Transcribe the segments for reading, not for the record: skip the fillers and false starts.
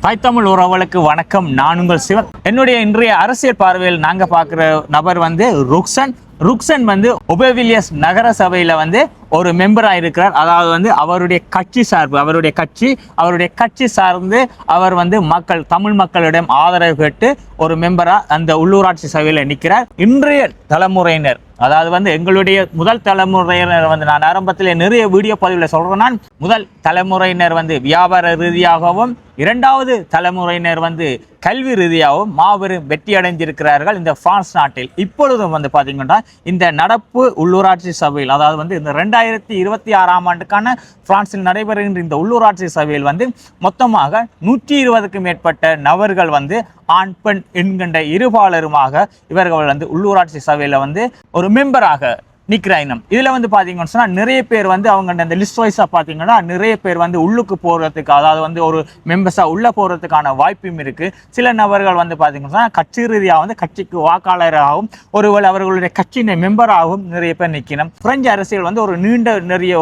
தாய் தமிழ் உறவுகளுக்கு வணக்கம். நான் உங்கள் சிவன். என்னுடைய இன்றைய அரசியல் பார்வையில் நாங்கள் பார்க்குற நபர் வந்து ருக்சன் வந்து ஒபேவிலியஸ் நகர சபையில் வந்து ஒரு மெம்பராக இருக்கிறார். அதாவது வந்து அவருடைய கட்சி சார்ந்து அவர் வந்து தமிழ் மக்களிடம் ஆதரவு கேட்டு ஒரு மெம்பராக அந்த உள்ளூராட்சி சபையில் நிற்கிறார். இன்றைய தலைமுறையினர், அதாவது வந்து எங்களுடைய முதல் தலைமுறையினர் வந்து நான் ஆரம்பத்தில் நிறைய வீடியோ பதிவில் சொல்கிறேன்னா, முதல் தலைமுறையினர் வந்து வியாபார ரீதியாகவும், இரண்டாவது தலைமுறையினர் வந்து கல்வி ரீதியாகவும் மாபெரும் வெற்றி அடைஞ்சிருக்கிறார்கள் இந்த பிரான்ஸ் நாட்டில். இப்பொழுதும் வந்து பார்த்தீங்கன்னா இந்த நடப்பு உள்ளூராட்சி சபையில், அதாவது வந்து இந்த 2026ஆம் ஆண்டுக்கான பிரான்சில் நடைபெறுகின்ற இந்த உள்ளூராட்சி சபையில் வந்து மொத்தமாக 120க்கும் மேற்பட்ட நபர்கள் வந்து ஆண் பெண் என்கின்ற இருபாலருமாக இவர்கள் வந்து உள்ளூராட்சி சபையில் வந்து ஒரு மெம்பராக நிற்கிறாயினம். இதில் வந்து பார்த்தீங்கன்னு சொன்னால் நிறைய பேர் வந்து அவங்க அந்த லிஸ்ட் வைஸாக பார்த்தீங்கன்னா நிறைய பேர் வந்து உள்ளுக்கு போகிறதுக்கு, அதாவது வந்து ஒரு மெம்பர்ஸாக உள்ளே போகிறதுக்கான வாய்ப்பும் இருக்குது. சில நபர்கள் வந்து பார்த்தீங்கன்னு சொன்னால் கட்சி ரீதியாக வந்து கட்சிக்கு வாக்காளராகவும் ஒருவேளை அவர்களுடைய கட்சியின் மெம்பராகவும் நிறைய பேர் நிற்கணும். பிரெஞ்சு அரசியல் வந்து ஒரு நிறைய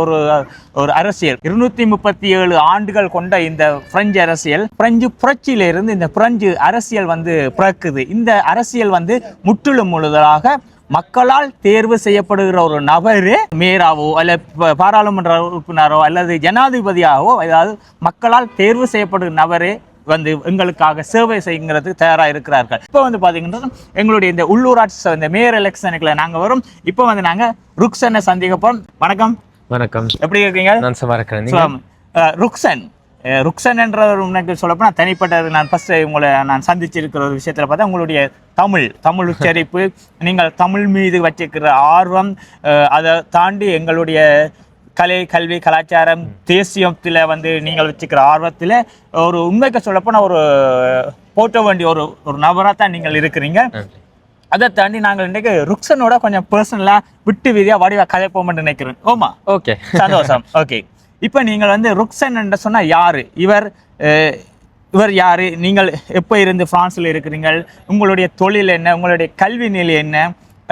ஒரு அரசியல். 237 ஆண்டுகள் கொண்ட இந்த பிரெஞ்சு அரசியல், பிரெஞ்சு புரட்சியிலிருந்து இந்த பிரெஞ்சு அரசியல் வந்து பிறக்குது. இந்த அரசியல் வந்து முற்றிலும் முழுதாக மக்களால் தேர்வு செய்யப்படுகிற ஒரு நபரே மேயராவோ அல்ல பாராளுமன்ற உறுப்பினரோ அல்லது ஜனாதிபதியாகவோ, அதாவது மக்களால் தேர்வு செய்யப்படுகிற நபரே வந்து எங்களுக்காக சேவை செய்கிறது தயாராக இருக்கிறார்கள். இப்போ வந்து பார்த்தீங்கன்னா எங்களுடைய இந்த உள்ளூராட்சி இந்த மேயர் எலெக்ஷனுக்குள்ள நாங்கள் வரும். இப்போ வந்து நாங்கள் ருக்சனை சந்திக்கப்போம். வணக்கம். வணக்கம், எப்படி இருக்கீங்க? நான் சும்மா இருக்கிறேன். ருக்சன் என்ற ஒரு உனக்கு சொல்லப்போ நான் தனிப்பட்ட நான் ஃபஸ்ட்டு உங்களை நான் சந்திச்சிருக்கிற ஒரு விஷயத்தில் பார்த்தா உங்களுடைய தமிழ் உச்சரிப்பு, நீங்கள் தமிழ் மீது வச்சிருக்கிற ஆர்வம், அதை தாண்டி எங்களுடைய கலை, கல்வி, கலாச்சாரம், தேசியத்தில் வந்து நீங்கள் வச்சுக்கிற ஆர்வத்தில் ஒரு உண்மைக்கு சொல்லப்போனால் ஒரு போட்ட வேண்டிய ஒரு நபராக தான் நீங்கள் இருக்கிறீங்க. அதை தாண்டி நாங்கள் இன்றைக்கு ருக்சனோட கொஞ்சம் பர்சனலாக விட்டு வீதியாக வடிவாக கதைப்போம்னு நினைக்கிறேன். ஓமா, ஓகே, சந்தோஷம். ஓகே, இப்போ நீங்கள் வந்து ருக்சன் என்று சொன்னால் யார்? இவர் யார்? நீங்கள் எப்போ இருந்து பிரான்ஸில் இருக்கிறீங்கள்? உங்களுடைய தொழில் என்ன? உங்களுடைய கல்வி நிலை என்ன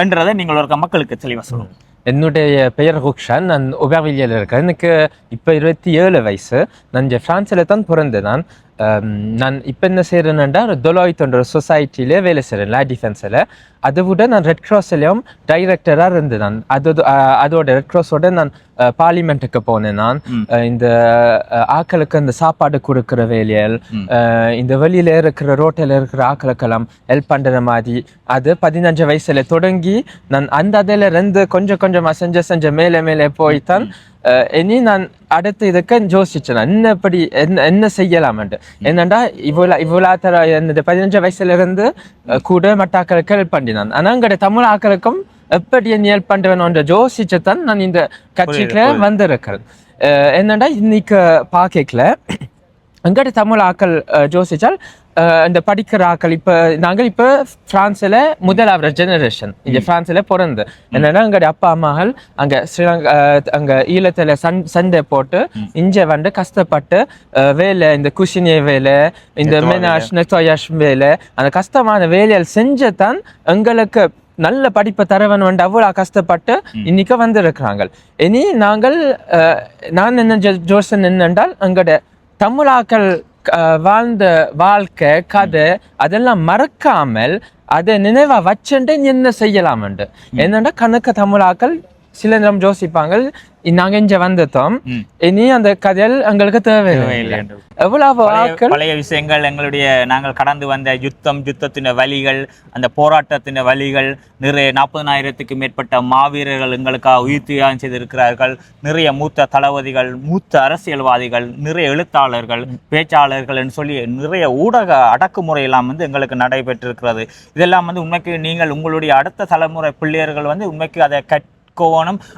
என்றதை நீங்கள் ஒரு மக்களுக்கு தெளிவாக சொல்லுங்கள். என்னுடைய பெயர் ருக்ஷன். நான் ஒபேவிலியில் இருக்கேன். எனக்கு இப்போ 27 வயசு. நான் இங்கே ஃப்ரான்ஸில் தான் பிறந்தேன். நான் இப்போ என்ன செய்கிறேன்னா டெலாய்ட் ஒரு சொசைட்டியிலே வேலை செய்கிறேன், லா டிஃபென்ஸில். அதை விட நான் ரெட் கிராஸ்லேயும் டைரக்டராக இருந்தேன். அதோட ரெட் கிராஸோட நான் பார்லிமெண்ட்டுக்கு போனேன். நான் இந்த ஆக்களுக்கு இந்த சாப்பாடு கொடுக்குற வேலையில், இந்த வெளியில் இருக்கிற ரோட்டில் இருக்கிற ஆக்களுக்கெல்லாம் ஹெல்ப் பண்ணுற மாதிரி, அது 15 வயசில் தொடங்கி நான் அதில் இருந்து கொஞ்சம் கொஞ்சமாக செஞ்ச மேலே போய்தான் இனி நான் அடுத்து இதுக்கு யோசிச்சேன் என்ன செய்யலாம்ட்டு. என்னண்டா இவ்வளோ தர இந்த 15 வயசுல இருந்து கூட மட்டாக்களுக்கு ஹெல்ப் பண்ணினான். ஆனால் அங்கே தமிழ் ஆக்களுக்கும் எப்படி என்ன ஹெல்ப் பண்ணுவேன் யோசிச்சுதான் நான் இந்த கட்சிக்குள்ள வந்திருக்கிறேன். என்னண்டா இன்னைக்கு பார்க்கல அங்கே தமிழ் ஆக்கள் யோசிச்சால் இந்த படிக்கிற ஆக்கள், நாங்கள் இப்போ பிரான்ஸில் முதலாவது ஜெனரேஷன் இங்கே பிரான்ஸில் பிறந்து, என்னன்னா எங்களுடைய அப்பா அம்மாக்கள் அங்கே ஸ்ரீலங்கா அங்கே ஈழத்தில் சண்டை போட்டு இங்கே வந்து கஷ்டப்பட்டு வேலை, இந்த குஷினிய வேலை, இந்த மெனாஷ் நெத்தோயாஷ் வேலை, அந்த கஷ்டமான வேலையில் செஞ்சுதான் எங்களுக்கு நல்ல படிப்பை தரவன் வந்து அவ்வளோ கஷ்டப்பட்டு இன்னைக்கு வந்திருக்கிறாங்க. இனி நான் என்ன ஜோசன் என்னென்றால் எங்களுடைய தமிழாக்கள் வாழ்ந்த வாழ்க்கை, கதை அதெல்லாம் மறக்காமல் அதை நினைவா வச்சுட்டு என்ன செய்யலாம்ண்டு. என்னன்னா கணக்க தமிழாக்கள் சில நேரம் யோசிப்பாங்க, நாங்க இங்க வந்துட்டோம், இனி அந்த கதையில் எங்களுக்கு தேவையில்லை. எவ்வளவு பழைய விஷயங்கள், நாங்கள் கடந்து வந்த யுத்தத்தின் வழிகள், அந்த போராட்டத்தின் வழிகள், நிறைய 40,000க்கும் மேற்பட்ட மாவீரர்கள் எங்களுக்காக உயிர் தியாகம் செய்திருக்கிறார்கள். நிறைய மூத்த தளபதிகள், மூத்த அரசியல்வாதிகள், நிறைய எழுத்தாளர்கள், பேச்சாளர்கள் என்று சொல்லி நிறைய ஊடக அடக்குமுறையெல்லாம் வந்து எங்களுக்கு நடைபெற்றிருக்கிறது. இதெல்லாம் வந்து உண்மைக்கு நீங்கள் உங்களுடைய அடுத்த தலைமுறை பிள்ளையர்கள் வந்து உண்மைக்கு அதை கற்றுக்கோணும்,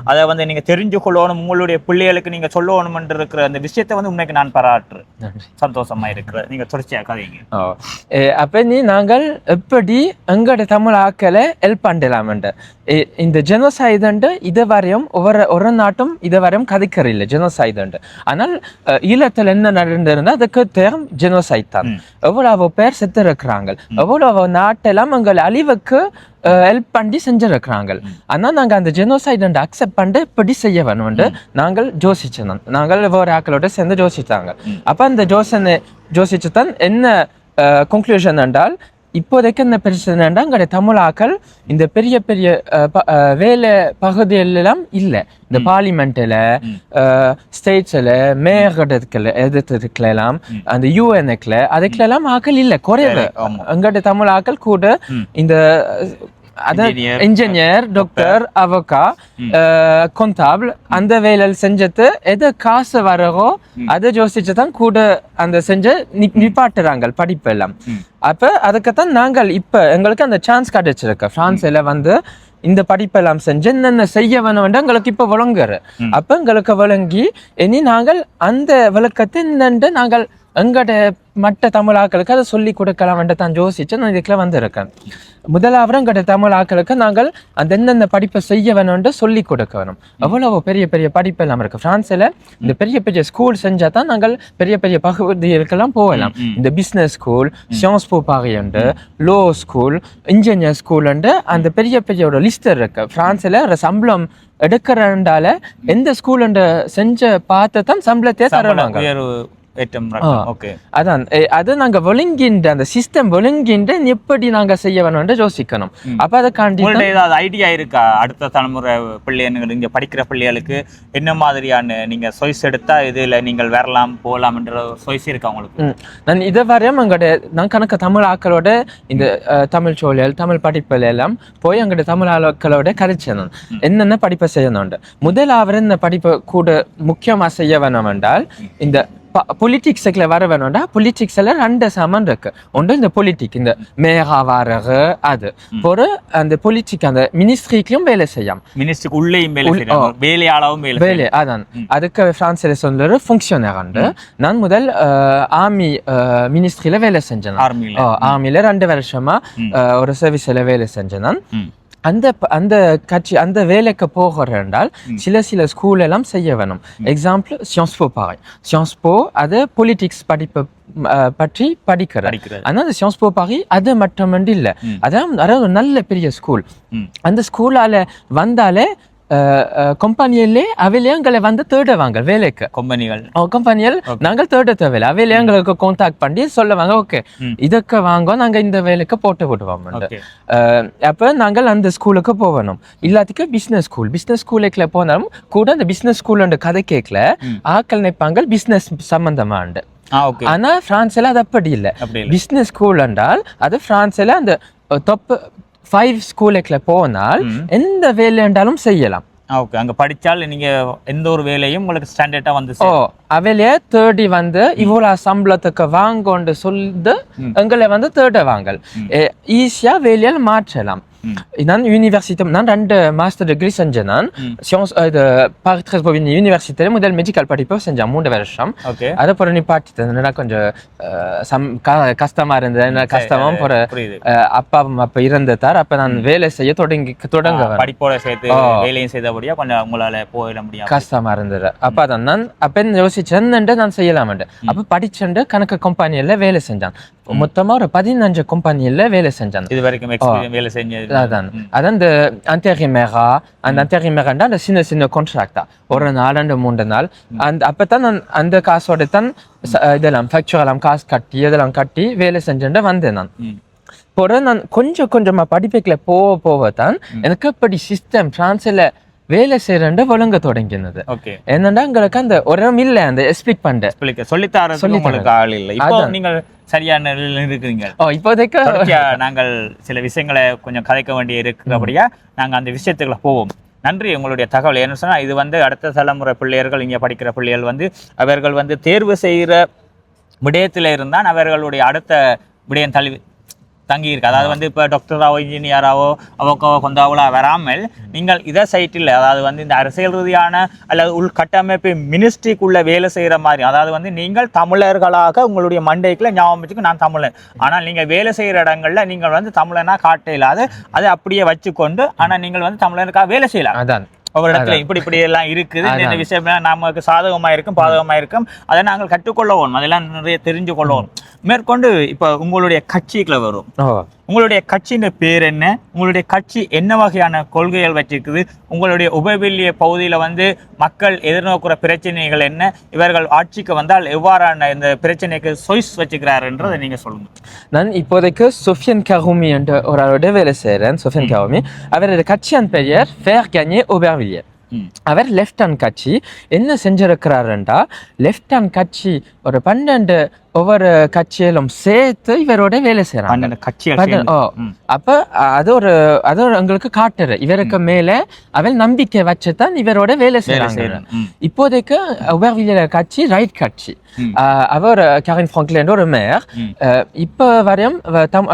அதை வந்து நீங்க தெரிஞ்சு கொள்ளணும், உங்களுடைய பிள்ளைகளுக்கு நீங்க சொல்லணும் என்று இருக்கிற அந்த விஷயத்தை வந்து உண்மைக்கு நான் பாராட்டுறேன். சந்தோஷமா இருக்கிற நீங்க தொடர்ச்சியா கதைங்க. அப்ப நாங்கள் எப்படி எங்களுடைய தமிழ் ஆக்களை ஹெல்ப் பண்ணலாம்ன்ற இந்த ஜெனோசைடு இதுவரையும் ஒரு நாட்டும் இதுவரையும் கதைக்கிற இல்லை ஜெனோசைடு. ஆனால் ஈழத்தில் என்ன நடந்திருந்தா அதுக்கு தேர்ம் ஜெனோசைட் தான். எவ்வளவு பேர் செத்து இருக்கிறாங்க, எவ்வளவு நாட்டெல்லாம் எங்கள் அழிவுக்கு ஹெல்ப் பண்ணி செஞ்சிருக்கிறாங்க. ஆனால் நாங்கள் அந்த ஜெனோசைட் அக்செப்ட் பண்ணி இப்படி செய்ய வேணும்னு நாங்கள் யோசிச்சோம். நாங்கள் வேறு ஆக்களோட சேர்ந்து யோசித்தாங்க. அப்போ அந்த யோசிச்சு தான் என்ன கன்க்ளூஷன் என்றால், இப்போதைக்கு என்ன பிரச்சனைன்னா எங்களுடைய தமிழாக்கள் இந்த பெரிய பெரிய வேலை பகுதிகளெல்லாம் இல்லை. இந்த பார்லிமெண்ட்டில், ஸ்டேட்ஸில், மேயர்களில் எதிர்த்துக்கலாம், அந்த யூஎன்எக்கில் அதுக்கெல்லாம் ஆக்கள் இல்லை, குறைவு. எங்களுடைய தமிழ் ஆக்கள் கூட இந்த இன்ஜினியர், டாக்டர், அவக்கா, கொண்டாபிள் அந்த வேலையில் செஞ்சது எது காசு வரோ அதை யோசிச்சுதான் கூட அந்த செஞ்சு நிப்பாட்டுறாங்க படிப்பு எல்லாம். அப்ப அதுக்குத்தான் நாங்கள் இப்ப எங்களுக்கு அந்த சான்ஸ் கிடைச்சிருக்கு. பிரான்ஸ்ல வந்து இந்த படிப்பெல்லாம் செஞ்சு என்னென்ன செய்ய வேணும் எங்களுக்கு இப்ப விளங்குற. அப்ப எங்களுக்கு விளங்கி இனி நாங்கள் அந்த விளக்கத்தை என்னென்று நாங்கள் எங்கட மற்ற தமிழ் ஆக்களுக்கு அதை சொல்லி கொடுக்கலாம் என்று தான் யோசிச்சு நான் இதுக்குள்ள வந்திருக்கேன். முதலாவது எங்கட தமிழ் ஆக்களுக்கு நாங்கள் அந்த என்னென்ன படிப்பை செய்ய வேணும்னு சொல்லி கொடுக்க வேணும். அவ்வளவு பெரிய பெரிய படிப்பு எல்லாம் இருக்கு. பிரான்ஸ்ல இந்த பெரிய பெரிய ஸ்கூல் செஞ்சா தான் நாங்கள் பெரிய பெரிய பகுதிகளுக்கெல்லாம் போகலாம். இந்த பிஸ்னஸ் ஸ்கூல், சியன்ஸ் போ பாரி உண்டு, லோ ஸ்கூல், இன்ஜினியர் ஸ்கூல் உண்டு, அந்த பெரிய பெரிய ஒரு லிஸ்ட் இருக்கு. பிரான்ஸ்ல ஒரு சம்பளம் எடுக்கிறதால எந்த ஸ்கூல் செஞ்ச பார்த்து தான் சம்பளத்தை தருவாங்க. அதான் அது நாங்க ஒழுங்கின்ற அந்த சிஸ்டம் ஒழுங்கின்ற எப்படி நாங்க செய்ய வேணும்னு யோசிக்கணும். அப்ப அதுக்காண்டி ஏதாவது ஐடியா இருக்கா அடுத்த தலைமுறை பிள்ளைகள் இங்க படிக்கிற பிள்ளைகளுக்கு என்ன மாதிரியான நீங்க சாய்ஸ் எடுத்தா இதுல நீங்கள் வரலாம் போகலாம் என்ற சாய்ஸ் இருக்கா உங்களுக்கு? நான் இதை வரையும் நான் கணக்கு தமிழ் ஆக்களோட இந்த தமிழ் சூழல், தமிழ் படிப்புல எல்லாம் போய் எங்களுடைய தமிழ் ஆக்களோட கதைச்சேன் என்னென்ன படிப்பை செய்யணும். முதலாவது இந்த படிப்பை கூட முக்கியமா செய்ய வேணும் என்றால் இந்த பொலிட்டிக்ஸ்ல வர வேணும்டா. பொலிட்டிக்ஸ்ல ரெண்டு சமன் இருக்கு. ஒன்று இந்த பொலிட்டிக், இந்த மேகா வாரகு, அது ஒரு அந்த பொலிட்டிக் அந்த மினிஸ்ட்ரிக்கும் வேலை செய்யும். மினிஸ்ட்ரிக்கு உள்ளேயும் வேலையாளவும் வேலை. அதான் அதுக்கு பிரான்ஸ்ல சொல்ற ஃபங்க்ஷனர் உண்டு. நான் முதல் ஆர்மி மினிஸ்ட்ரியில வேலை செஞ்சேன். ஆர்மியில 2 வருஷமா ஒரு சர்வீஸ்ல வேலை செஞ்சேன். நான் அந்த கட்சி அந்த வேலைக்கு போகிறால் சில ஸ்கூல் எல்லாம் செய்ய வேணும். எக்ஸாம்பிள் சியன்ஸ் போ பாரு. சியன்ஸ் போ அது பொலிட்டிக்ஸ் படிப்பு பற்றி படிக்கிறார். ஆனால் அந்த சியன்ஸ் போ பாரி அது மட்டும் இல்லை, அதாவது ஒரு நல்ல பெரிய ஸ்கூல். அந்த ஸ்கூலால வந்தாலே கம்பெனியிலே அவையிலே எங்களை வந்து தேடுவாங்க வேலைக்கு. கம்பெனிகள் நாங்கள் தேட தேவையில்லை, அவையிலே எங்களுக்கு கான்டாக்ட் பண்ணி சொல்லுவாங்க, ஓகே இதுக்கு வாங்க நாங்க இந்த வேலைக்கு போட்டு விடுவோம். அப்ப நாங்கள் அந்த ஸ்கூலுக்கு போகணும். இல்லாத்துக்கு பிசினஸ் ஸ்கூலுக்குள்ள போனாலும் கூட அந்த பிசினஸ் ஸ்கூல் கதை கேட்கல ஆக்கள் நினைப்பாங்க பிசினஸ் சம்பந்தமாண்டு. ஆனா பிரான்ஸ்ல அது அப்படி இல்லை. பிசினஸ் ஸ்கூல் என்றால் அது பிரான்ஸ்ல அந்த தொப்பு 5 ஸ்கூலுக்குள்ள போனால் எந்த வேலை என்றாலும் செய்யலாம். அங்க படிச்சால் நீங்க எந்த ஒரு வேலையும் உங்களுக்கு ஸ்டாண்டர்டா வந்து அவையிலே தேடி வந்து இவ்வளவு சம்பளத்துக்கு வாங்கன்னு சொல்லிட்டு எங்களை வந்து தேடுவாங்க. ஈஸியா வேலையால் மாற்றலாம். நான் யூனிவர்சிட்டி நான் 2 மாஸ்டர் டிகிரி செஞ்சேன். நான் சியன்ஸ் பாரி 13 யூனிவர்சிட்டியில முதல் மெடிக்கல் படிப்பு செஞ்சேன் 3 வருஷம். அதை பிற நிப்பாட்டிட்டேன். கொஞ்சம் கஷ்டமா இருந்தது. கஷ்டமும் அப்பாவும் அப்ப இறந்துட்டார். அப்ப நான் வேலை செய்ய தொடங்க படிப்போட சேர்த்து வேலையும் செய்தபடியா கொஞ்சம் உங்களால போயிட முடியும், கஷ்டமா இருந்தது. அப்ப அதான் நான் அப்ப யோசிச்சேன் நான் செய்யலாம். அப்ப படிச்சேன் கணக்கு கம்பெனியில வேலை செஞ்சான். மொத்தமா ஒரு 15 கம்பெனியில வேலை செஞ்சான். இது வரைக்கும் வேலை செஞ்சது அதான் இந்த அந்தரிமேரா. அந்த அந்தரிமேராண்டா அந்த சின்ன கான்ட்ராக்டா ஒரு 4-3 நாள். அப்பதான் நான் அந்த காசோட தான் இதெல்லாம் ஃபேக்சரெல்லாம் காசு கட்டி இதெல்லாம் கட்டி வேலை செஞ்சுட்டு வந்தேன். நான் போற நான் கொஞ்சமா படிப்புக்குள்ள போவதான் எனக்கு அப்படி சிஸ்டம் பிரான்ஸ்ல வேலை செய்யறேன் ஒழுங்க தொடங்கினது. என்னன்னா எங்களுக்கு அந்த உரம் இல்லை, அந்த எக்ஸ்பிளிக் பண்ண சொல்லித்தரதுக்கு ஆள் இல்லை. இப்போ நீங்கள் சரியான இருக்கிறீங்க. இப்போதைக்கு நாங்கள் சில விஷயங்களை கொஞ்சம் கதைக்க வேண்டிய இருக்கிறபடியா நாங்கள் அந்த விஷயத்துக்குள்ள போவோம். நன்றி உங்களுடைய தகவல். என்ன சொன்னா இது வந்து அடுத்த தலைமுறை பிள்ளைகள் இங்கே படிக்கிற பிள்ளைகள் வந்து அவர்கள் வந்து தேர்வு செய்கிற விடயத்தில் இருந்தால் அவர்களுடைய அடுத்த விடயம் தங்கி இருக்கு. அதாவது வந்து இப்போ டாக்டராவோ இன்ஜினியராவோ அவக்காவோ கொண்டாவோ வராமல் நீங்கள் இதை சைட்டில் அதாவது வந்து இந்த அரசியல் ரீதியான அல்லது உள்கட்டமைப்பு மினிஸ்ட்ரிக்குள்ள வேலை செய்கிற மாதிரி, அதாவது வந்து நீங்கள் தமிழர்களாக உங்களுடைய மண்டைக்குள்ள ஞாபகம் வச்சுக்கு நான் தமிழன், ஆனால் நீங்கள் வேலை செய்கிற இடங்கள்ல நீங்கள் வந்து தமிழனா காட்ட இல்லாத அதை அப்படியே வச்சுக்கொண்டு ஆனால் நீங்கள் வந்து தமிழனுக்காக வேலை செய்யலாம். அதான் ஒவ்வொரு இடத்துல இப்படி எல்லாம் இருக்குது. இந்த விஷயம் நமக்கு சாதகமா இருக்கும் பாதகமா இருக்கும். அதை நாங்கள் கற்றுக்கொள்ளவோம், அதெல்லாம் நிறைய தெரிஞ்சு கொள்ளவும். மேற்கொண்டு இப்ப உங்களுடைய கட்சிக்குள்ள வரும். உங்களுடைய கட்சியின் பேர் என்ன, உங்களுடைய கட்சி என்ன வகையான கொள்கைகள் வச்சிருக்குது, உங்களுடைய உபவில்லிய பகுதியில் வந்து மக்கள் எதிர்நோக்குற பிரச்சனைகள் என்ன, இவர்கள் ஆட்சிக்கு வந்தால் எவ்வாறான இந்த பிரச்சனைக்கு சொய்ஸ் வச்சுக்கிறாருன்றதை நீங்க சொல்லுங்க. நான் இப்போதைக்கு சொஃபியன் கரோமி என்ற ஒரு ஆளோட வேலை செய்கிறேன். சொஃபியன் கரோமி அவரோட கட்சியின் பெயர் ஃபேர் கனே ஓபர்வில்லியர். அவர் லெஃப்ட் ஹேண்ட் கட்சி என்ன செஞ்சிருக்கிறாருண்டா, லெஃப்ட் ஹேண்ட் கட்சி ஒரு 12 ஒவ்வொரு கட்சியிலும் சேர்த்து இவரோட வேலை செய்யறாங்க. அப்ப அது ஒரு எங்களுக்கு காட்டுற இவருக்கு மேல அவள் நம்பிக்கை வச்சுதான் இவரோட வேலை செய்யறாங்க. இப்போதைக்கு உபர்வில்லியர் கட்சி ரைட் கட்சி. அவர் கரின் ஃப்ராங்க்லின் ஒரு மேயர். இப்ப வரையும்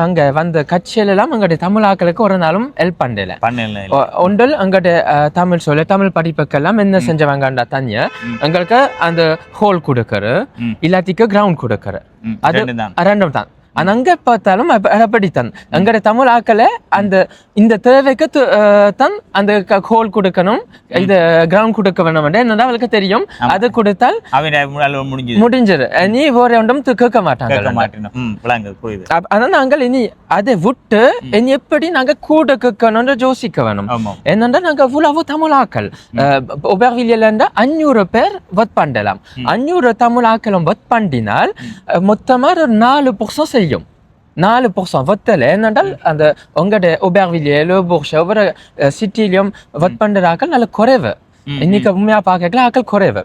அங்க வந்த கட்சியில எல்லாம் அங்களுடைய தமிழ் ஆக்களுக்கு ஒரு நாளும் ஹெல்ப் பண்ணல. ஒன்றில் அங்களுடைய தமிழ் சொல்ல தமிழ் படிப்புக்கெல்லாம் என்ன செஞ்சவங்கண்டா தனியா எங்களுக்கு அந்த ஹோல் கொடுக்கற இல்லாட்டிக்கு கிரவுண்ட் கொடுக்கற அது ரெண்டும் தான். அங்க பார்த்தாலும் அப்படித்தான் எங்கட தமிழ் ஆக்களை அந்த இந்த தேவைக்கு தான் அந்த ஹோல் கொடுக்கணும், இது கிரவுண்ட் கொடுக்க வேணும். என்னன்னா அவளுக்கு தெரியும் அது கொடுத்தால் முடிஞ்சிரு, நீ வேற ஒன்றும் கேட்க மாட்டாங்க. ஆனா நாங்கள் இனி அதை விட்டு இனி எப்படி நாங்க கூட கேட்கணும்னு யோசிக்க வேணும். என்னன்னா நாங்க இவ்வளவு தமிழ் ஆக்கள் உபர்வில்லியர்ல 500 பேர் ஒர்க் பண்ணலாம். 500 தமிழ் ஆக்களும் ஒர்க் பண்ணினால் மொத்தமா 4% செய்யும். 4% வத்தல என்னென்றால் அந்த உங்களுடைய உபர்வில்லியர் லோ போர்ஷ் ஒவ்வொரு சிட்டிலையும் ஒர்க் பண்ற ஆக்கள் நல்ல குறைவு. இன்னைக்கு உண்மையா பார்க்கல ஆக்கள் குறைவு.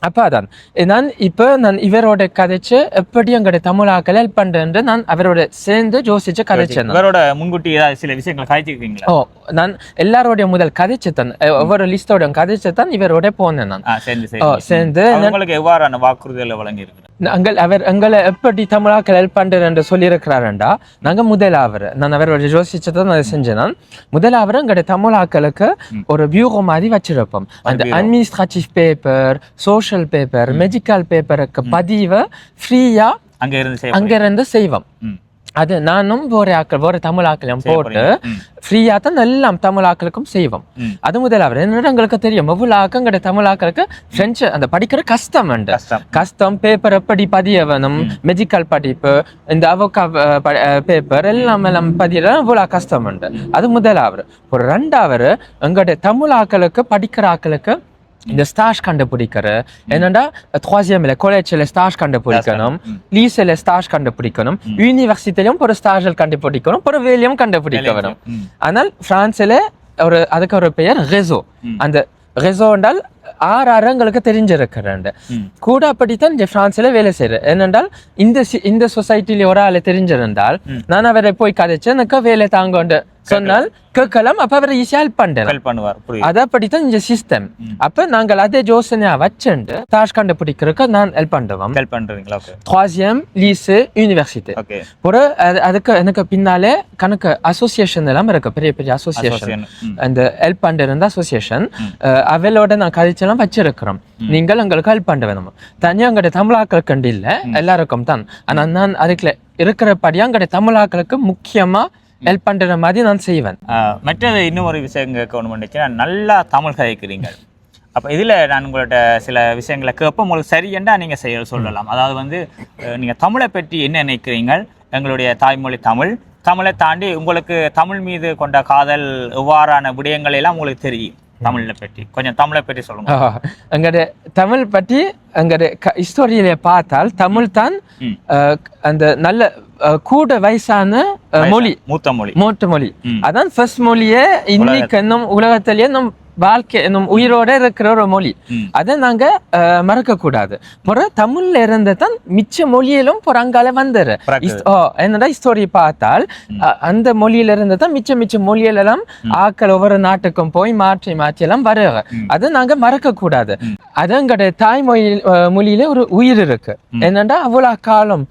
அப்ப அதான் நான் இவரோட கதைச்சு எப்படி எங்களுடைய தமிழ் ஆக்கள் ஹெல்ப் பண்றேன் நான் அவரோட சேர்ந்து யோசிச்சு கதைச்சேன். இவரோட முன்கூட்டி சில விஷயங்களை கதைச்சிருக்கீங்களா? நான் எல்லாரோட முதல் கதைச்சுத்தான் ஒவ்வொரு லிஸ்டோட கதைச்சுத்தான் இவரோட போனேன். நான் சேர்ந்து எவ்வாறான வாக்குறுதிகளை வழங்கி இருக்கிறேன். அவர் எங்களை எப்படி தமிழாக்கள் ஹெல்ப் பண்றேன் சொல்லியிருக்கிறாருண்டா, நாங்க நான் அவரோட யோசிச்சுதான் அதை செஞ்சேன். முதலாவது எங்களுடைய தமிழாக்களுக்கு ஒரு பியூரோ மாதிரி வச்சிருப்போம். அந்த administrative paper, social paper, medical பேப்பருக்கு பதிவை ஃப்ரீயா அங்க இருந்து செய்வோம். அது நானும் வேற தமிழ் ஆக்களையும் போட்டு ஃப்ரீயா தான் எல்லாம் தமிழ் ஆக்களுக்கும் செய்வோம். அது முதலாவது என்னோட எங்களுக்கு தெரியும் எவ்வளவு ஆக்கங்கிற தமிழ் ஆக்களுக்கு பிரெஞ்சு அந்த படிக்கிற கஷ்டம் பேப்பர் எப்படி பதிய வேணும், மெடிக்கல் படிப்பு இந்த அவக்கா பேப்பர் எல்லாம் பதிய இவ்வளவு கஷ்டம் உண்டு. அது முதலாவது. ஒரு 2வது எங்களுடைய தமிழ் ஆக்களுக்கு படிக்கிற ஆக்களுக்கு இந்த ஸ்டாஷ் கண்டுபிடிக்கிற என்னன்னா 3e காலேஜ்ல ஸ்டாஷ் கண்டுபிடிக்கணும், லீஸ்ல ஸ்டாஷ் கண்டுபிடிக்கணும், யூனிவர்சிட்டியிலும் ஒரு ஸ்டாஷ் கண்டுபிடிக்கணும், ஒரு வேலையும் கண்டுபிடிக்க வேணும். ஆனால் பிரான்ஸ்ல அதுக்கு ஒரு பெயர் ரெசோ. அந்த ரெசோ என்றால் 6 எங்களுக்கு தெரிஞ்சிருக்கிறேன் கூட. அப்படித்தான் இந்த பிரான்ஸ்ல வேலை செய்யறேன். என்னென்றால் இந்த சொசைட்டில ஒரு ஆளை தெரிஞ்சிருந்தால் நான் அவரை போய் கதைச்சு எனக்கு வேலை தாங்க சொன்னால் கேட்கலாம். அப்ப அவரை ஈஸியா ஹெல்ப் பண்ணுவார். அதப்படித்தான் இந்த சிஸ்டம். அப்ப நாங்கள் அதே யோசனையா வச்சுண்டு ஸ்டாஷ் கண்டுபிடிக்கிறதுக்கு நான் ஹெல்ப் பண்ணுவோம். 3e lease university. அதுக்கு எனக்கு பின்னாலே கணக்கு அசோசியேஷன் எல்லாம் இருக்கு, பெரிய பெரிய அசோசியேஷன். அந்த ஹெல்ப் பண்ற அசோசியேஷன் அவளோட நான் கதைச்செல்லாம் வச்சிருக்கிறோம். நீங்கள் எங்களுக்கு ஹெல்ப் பண்ண வேணும். தனியா அங்கடைய தமிழாக்கள் கண்டு இல்ல, எல்லாருக்கும் தான். ஆனா நான் அதுக்குள்ள இருக்கிறபடியா அங்கடைய தமிழாக்களுக்கு முக்கியமா ஹெல்ப் பண்ற மாதிரி நான் செய்வேன். மற்றது இன்னும் ஒரு விஷயம் கேட்கணும்னு நல்லா தமிழ் கதைக்கிறீங்க. அப்போ இதில் நான் உங்கள்கிட்ட சில விஷயங்களை கேட்போம். உங்களுக்கு சரியென்றா நீங்கள் சொல்லலாம். அதாவது வந்து நீங்கள் தமிழை பற்றி என்ன நினைக்கிறீங்க? எங்களுடைய தாய்மொழி தமிழை தாண்டி உங்களுக்கு தமிழ் மீது கொண்ட காதல் எவ்வாறான விடயங்கள் எல்லாம் உங்களுக்கு தெரியும். தமிழை பற்றி கொஞ்சம் தமிழை பற்றி சொல்லுங்க. அங்கே தமிழ் பற்றி அங்கே ஹிஸ்டோரியில பார்த்தால் தமிழ் தான் அந்த நல்ல கூட வயசான மொழி, மூத்த மொழி. அதான் ஃபர்ஸ்ட் மொழியே இன்னைக்கு இன்னும் உலகத்திலேயே நம் வாழ்க்கை இன்னும் உயிரோட இருக்கிற ஒரு மொழி. அதை நாங்க மறக்க கூடாது. தமிழ்ல இருந்து தான் மிச்ச மொழியிலும் அங்கால வந்துரு. என்னடா ஹிஸ்டோரி பார்த்தால் அந்த மொழியில இருந்து தான் மிச்ச மொழியில எல்லாம் ஆக்கள் ஒவ்வொரு நாட்டுக்கும் போய் மாற்றி எல்லாம் வருவாங்க. அதை நாங்க மறக்க கூடாது. அது எங்களுடைய மொழியில ஒரு உயிர் இருக்கு. என்னடா அவ்வளவு காலம்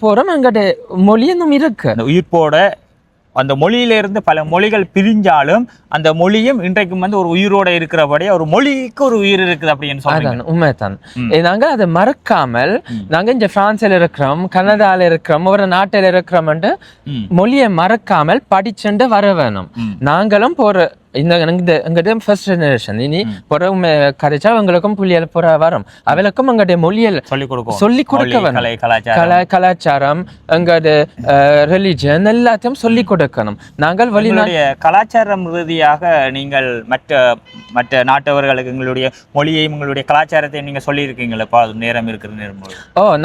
போறோம் எங்களுடைய மொழி இன்னும் இருக்கு. உயிர்ப்போட அந்த மொழியிலிருந்து பல மொழிகள் பிரிஞ்சாலும் அந்த மொழியும் இன்றைக்கும் வந்து ஒரு உயிரோட இருக்கிறபடியே ஒரு மொழிக்கு ஒரு உயிர் இருக்குது அப்படின்னு சொல்றாங்க. உண்மைதான். நாங்க அதை மறக்காமல் நாங்க இங்க பிரான்ஸ்ல இருக்கிறோம், கனடால இருக்கிறோம், ஒரு நாட்டில இருக்கிறோம், மொழியை மறக்காமல் படிச்சுட்டு வர வேணும். நாங்களும் எங்கட ஃபர்ஸ்ட் ஜெனரேஷன் இனி புறம் கதைச்சா அவங்களுக்கும் புள்ளியல் புற வரும் அவளுக்கும் எங்களுடைய மொழியல் சொல்லிக் கொடுக்க வேணும் கலாச்சாரம் எங்களோட ரிலிஜன் எல்லாத்தையும் சொல்லிக் கொடுக்கணும் நாங்கள் வெளிநாடு கலாச்சாரம் ரீதியாக நீங்கள் மற்ற நாட்டவர்களுக்கு எங்களுடைய மொழியையும் உங்களுடைய கலாச்சாரத்தை நீங்க சொல்லியிருக்கீங்களா நேரம் இருக்கிற நேரம்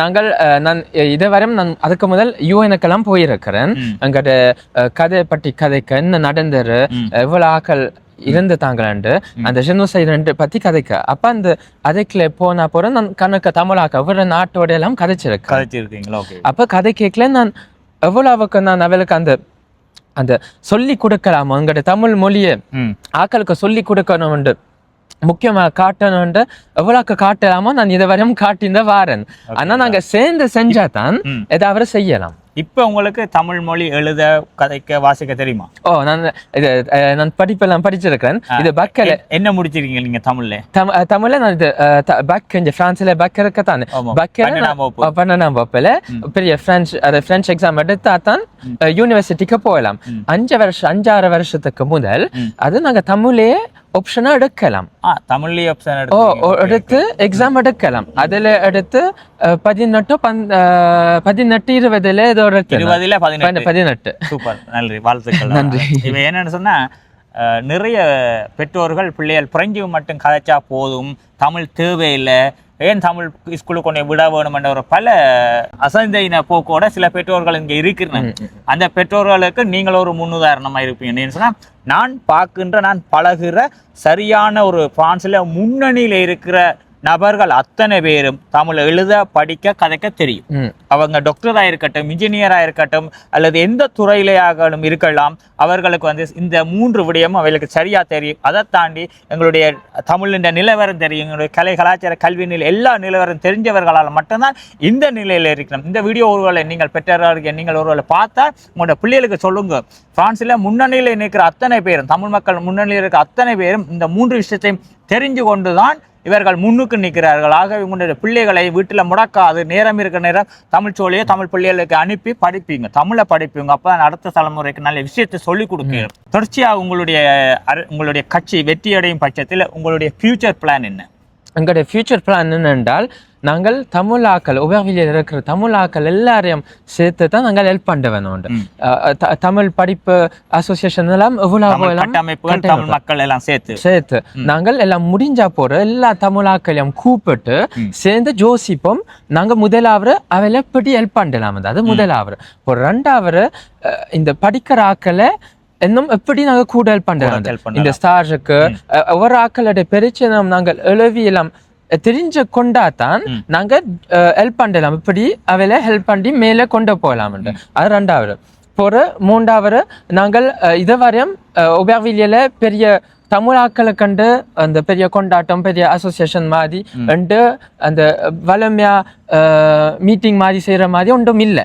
நாங்கள் நான் இதுவரையும் நான் அதுக்கு முதல் யூஎனுக்கெல்லாம் போயிருக்கிறேன் எங்களோட கதை பற்றி கதைக்கு என்ன நடந்தது எவ்வளவு ஆக்கள் இருந்துட்டாங்களாண்டு அந்த ஜெனோசைட் பத்தி கதைக்க அப்ப அந்த அதுக்குள்ள போனா போற நான் கணக்கு தமிழாக்க அவர நாட்டோட எல்லாம் கதைச்சிருக்கேன் அப்ப கதை கேட்கல நான் எவ்வளவுக்கு நான் அவளுக்கு அந்த சொல்லி கொடுக்கலாமா எங்களோட தமிழ் மொழியை ஆக்களுக்கு சொல்லி கொடுக்கணும் முக்கியமாக காட்டணும்ன்ற எவ்வளோக்கு காட்டலாமோ நான் இதை வரையும் காட்டியிருந்த வாரன் ஆனா நாங்க சேர்ந்து செஞ்சாதான் ஏதாவது செய்யலாம் இப்ப உங்களுக்கு தமிழ் மொழி எழுத கதைக்க வாசிக்க தெரியுமா நான் படிப்பெல்லாம் படிச்சிருக்கிறேன் இது பக்கல என்ன முடிச்சிருக்கீங்க நீங்க தமிழ்ல நான் இது பக் இந்த பிரான்ஸ்ல பக் இருக்கத்தானே பக்கல 12ஆம் வகுப்புல பெரிய பிரெஞ்சு எக்ஸாம் எடுத்தா தான் யூனிவர்சிட்டிக்கு போகலாம் 5-6 வருஷத்துக்கு முதல் அது நாங்க தமிழே ஆப்ஷனா எடுக்கலாம் தமிழ்லயே ஆப்ஷன் எடுத்து எக்ஸாம் எடுக்கலாம் அதுல எடுத்து 18-20 ஏதோ 18 சூப்பர் நன்றி வாழ்த்துக்கள் நன்றி இவ என்னன்னு சொன்னா நிறைய பெற்றோர்கள் பிள்ளைகள் பிரெஞ்சு மட்டும் கதைச்சா போதும் தமிழ் தேவையில்லை ஏன் தமிழ் ஸ்கூலுக்கு கொண்டு விட வேணும் என்ற ஒரு பல அசந்தையின போக்கோட சில பெற்றோர்கள் இங்க இருக்கிறாங்க அந்த பெற்றோர்களுக்கு நீங்கள் ஒரு முன்னுதாரணமா இருப்பீங்க சொன்னா நான் பழகுற சரியான ஒரு பிரான்ஸ்ல முன்னணியில இருக்கிற நபர்கள் அத்தனை பேரும் தமிழ் எழுத படிக்க கதைக்க தெரியும் அவங்க டாக்டரா இருக்கட்டும் இன்ஜினியரா இருக்கட்டும் அல்லது எந்த துறையிலேயாகவும் இருக்கலாம் அவர்களுக்கு இந்த 3 விடயமும் அவர்களுக்கு சரியா தெரியும் அதை தாண்டி எங்களுடைய தமிழின் நிலவரம் தெரியும் எங்களுடைய கலை கலாச்சார கல்வி நிலை எல்லா நிலவரம் தெரிஞ்சவர்களால் மட்டும்தான் இந்த நிலையில இருக்கணும் இந்த வீடியோ ஒருவேளை நீங்கள் பெற்றவர்கள் நீங்கள் ஒருவேளை பார்த்தா உங்களோட பிள்ளைகளுக்கு சொல்லுங்க பிரான்ஸ்ல முன்னணியில நிற்கிற அத்தனை பேரும் தமிழ் மக்கள் முன்னணியில் இருக்கிற அத்தனை பேரும் இந்த 3 விஷயத்தையும் தெரிஞ்சு கொண்டுதான் இவர்கள் முன்னுக்கு நிற்கிறார்கள் ஆக இவங்களுடைய பிள்ளைகளை வீட்டில் முடக்காது நேரம் இருக்கிற நேரம் தமிழ் சோழியை தமிழ் பிள்ளைகளுக்கு அனுப்பி படிப்பீங்க தமிழை படிப்பீங்க அப்பதான் அடுத்த தலைமுறைக்கு நல்ல விஷயத்தை சொல்லிக் கொடுக்க தொடர்ச்சியாக உங்களுடைய கட்சி வெற்றியடையும் பட்சத்தில் உங்களுடைய ஃபியூச்சர் பிளான் என்ன எங்களுடைய ஃபியூச்சர் பிளான் என்னென்றால் நாங்கள் தமிழாக்கள் உபவியில் இருக்கிற தமிழாக்கள் எல்லாரையும் சேர்த்து தான் நாங்கள் ஹெல்ப் பண்ண வேணும் தமிழ் படிப்பு அசோசியேஷன் எல்லாம் மக்கள் எல்லாம் சேர்த்து நாங்கள் எல்லாம் முடிஞ்சா போற எல்லா தமிழாக்களையும் கூப்பிட்டு சேர்ந்து ஜோசிப்போம் நாங்க முதலாவது அவையில எப்படி ஹெல்ப் பண்ணலாம் அது முதலாவது இப்போ 2வது இந்த படிக்கிற ஆக்களை இன்னும் எப்படி நாங்க கூட ஹெல்ப் பண்றோம் இந்த ஸ்டார்ஸுக்கு ஒவ்வொரு ஆக்களுடைய பிரச்சனை நாங்கள் எழுவியெல்லாம் தெரிஞ்சு கொண்டாதான் நாங்க ஹெல்ப் பண்ணலாம் இப்படி அவையில ஹெல்ப் பண்ணி மேலே கொண்டு போகலாம் அது 2வது 3வது நாங்கள் இதுவரையும் உபவியல பெரிய தமிழாக்களை கண்டு அந்த பெரிய கொண்டாட்டம் பெரிய அசோசியேஷன் மாதிரி அந்த வளமையா மீட்டிங் மாதிரி செய்யற மாதிரி ஒன்றும் இல்லை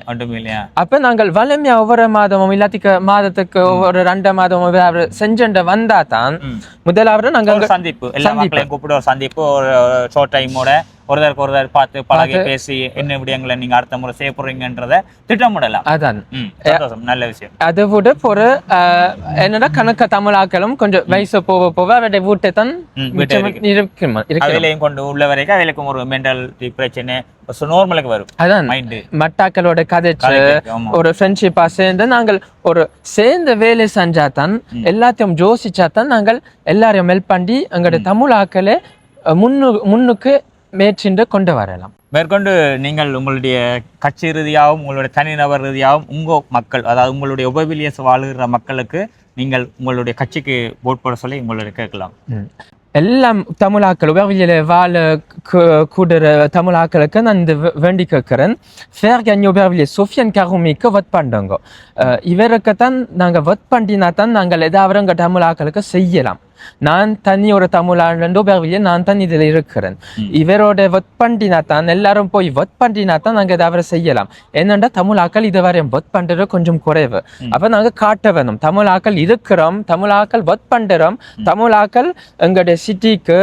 அப்ப நாங்கள் வளமையா ஒவ்வொரு மாதமும் இல்லாத்திக்கு மாதத்துக்கு ஒவ்வொரு 2 மாதமும் செஞ்சு வந்தா தான் முதலாவது நாங்கள் சந்திப்பு ஒரு ஷார்ட் டைமோட ஒருத்தருக்கு பார்த்து பழகி பேசி என்ன விடயங்களை நீங்க அடுத்த முறை செய்ய போறீங்கன்றத திட்டமிடலாம் அதான் நல்ல விஷயம் அதை விட என்னன்னா கணக்க தமிழாக்களும் கொஞ்சம் வயசு போக போக அவருடைய வீட்டை தான் அவையிலையும் கொண்டு உள்ள வரைக்கும் அவைகளுக்கும் ஒரு மென்டல் பிரச்சனை நார்மலுக்கு வரும் அதான் மட்டாக்களோட கதைச்சு ஒரு ஃப்ரெண்ட்ஷிப்பா சேர்ந்து நாங்கள் ஒரு சேர்ந்த வேலை செஞ்சாதான் எல்லாத்தையும் யோசிச்சாதான் நாங்கள் எல்லாரையும் ஹெல்ப் பண்ணி எங்களுடைய தமிழாக்களை முன்னுக்கு மேற்சின்று கொண்டு வரலாம் மேற்கொண்டு நீங்கள் உங்களுடைய கட்சி ரீதியாகவும் உங்களுடைய தனிநபர் ரீதியாகவும் உங்கள் மக்கள் அதாவது உங்களுடைய உபவிலியஸ் வாழுகிற மக்களுக்கு நீங்கள் உங்களுடைய கட்சிக்கு போட் போட சொல்லி உங்களுடைய கேட்கலாம் எல்லாம் தமிழாக்கள் உபவிலியல வாழ கூடுற தமிழாக்களுக்கு நான் இந்த வேண்டி கேட்கிறேன் ஃபேர் கன்யோ உபவிலிய சோஃபியன் கருமிக்கு வட் பண்ணுங்க இவருக்குத்தான் நாங்கள் வட் பண்ணினா தான் நாங்கள் ஏதாவது எங்கள் தமிழாக்களுக்கு செய்யலாம் நான் தனி ஒரு தமிழாண்டு உபவிலிய நான் தான் இதில் இருக்கிறேன் இவரோட வட் பண்ணினா தான் எல்லாரும் போய் வட் பண்ணினா தான் நாங்கள் ஏதாவது செய்யலாம் என்னென்னா தமிழாக்கள் இதுவரையும் வட் பண்ணுறது கொஞ்சம் குறைவு அப்போ நாங்கள் காட்ட வேணும் தமிழாக்கள் இருக்கிறோம் தமிழாக்கள் வட் பண்ணுறோம் தமிழாக்கள் எங்களுடைய சிட்டிக்கு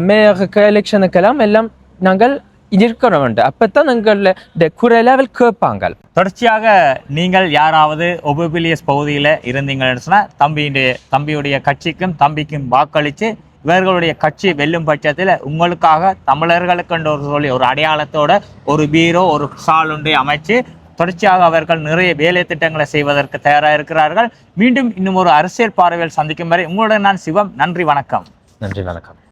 மேயருக்கு எலெக்ஷனுக்கெல்லாம் எல்லாம் நாங்கள் இருக்கணும். அப்பதான் எங்களுடைய குரலை கேட்பாங்க. தொடர்ச்சியாக நீங்கள் யாராவது ஒபபிலியஸ் பகுதியில் இருந்தீங்கன்னு சொன்னால் தம்பியுடைய கட்சிக்கும் தம்பிக்கும் வாக்களித்து இவர்களுடைய கட்சி வெல்லும் பட்சத்தில் உங்களுக்காக தமிழர்களுக்கு ஒரு அடையாளத்தோட ஒரு பீரோ ஒரு சால் ஒன்றை அமைச்சு தொடர்ச்சியாக அவர்கள் நிறைய வேலை திட்டங்களை செய்வதற்கு தயாராக இருக்கிறார்கள். மீண்டும் இன்னும் ஒரு அரசியல் பார்வையில் சந்திக்கும் வரை உங்களுடன் நான் சிவம். நன்றி, வணக்கம். நன்றி, வணக்கம்.